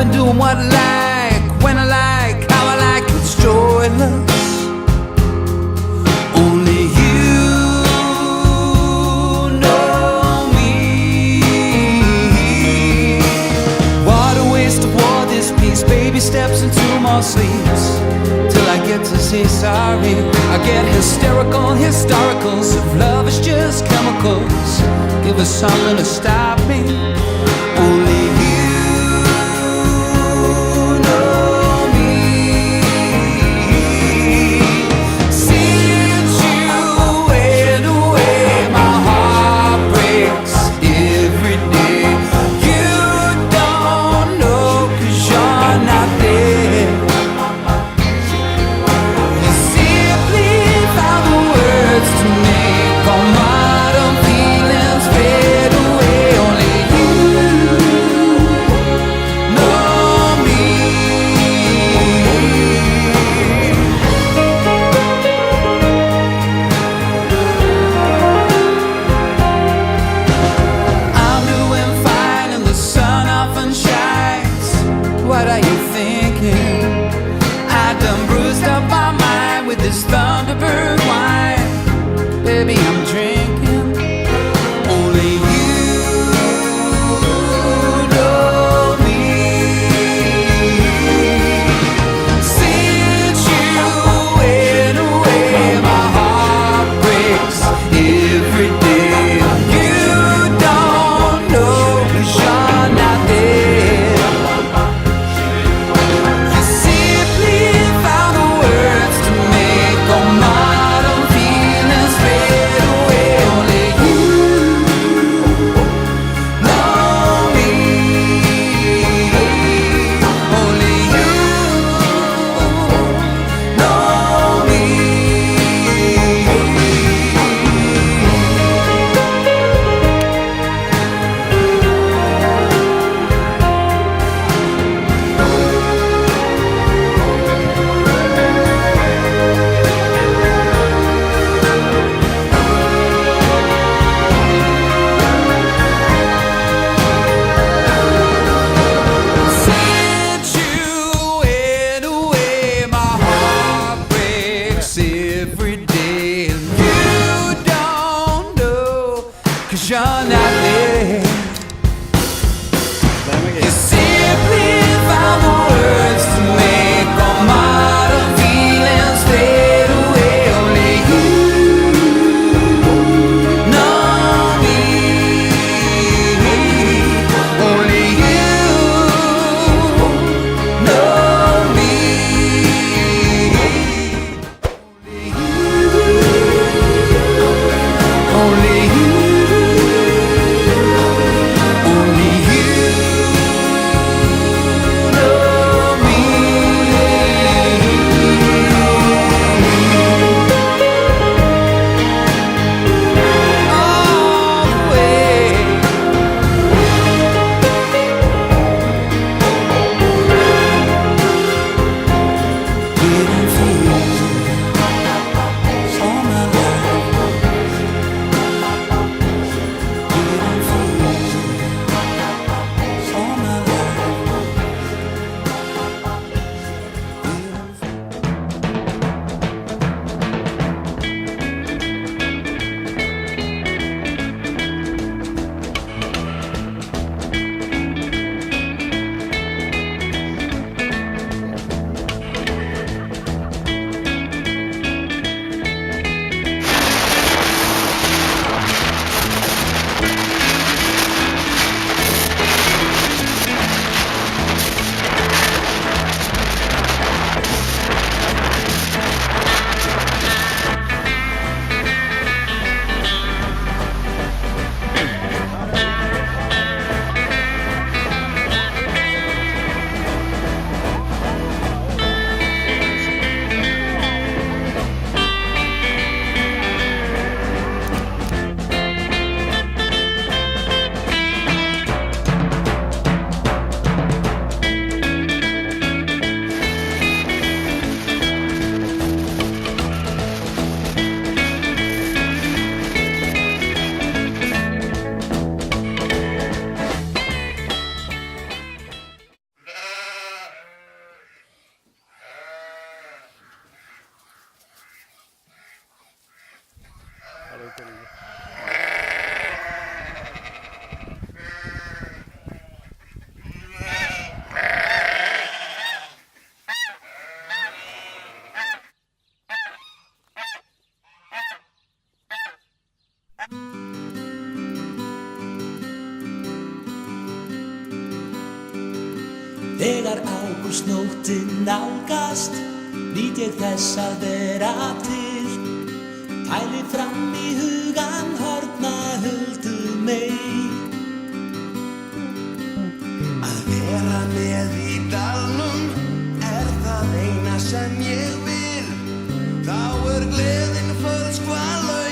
been doing what I like, when I like, how I like. It's joyless. Only you know me. What a waste of war this piece. Baby steps into more sleeps till I get to say sorry. I get hysterical, historicals. If love is just chemicals, give us something to stop me. Only you know me. Since you went away, my heart breaks every day. You don't know 'cause you're not there. You simply found the words to make all modern feelings fade away. Only you Þegar ágústnóttin nálgast, nýt ég þess að vera til. Tæli fram í hugann horfna huldu mey. Að vera með í dalnum það eina sem ég vil. Þá gleðin föls hvað laun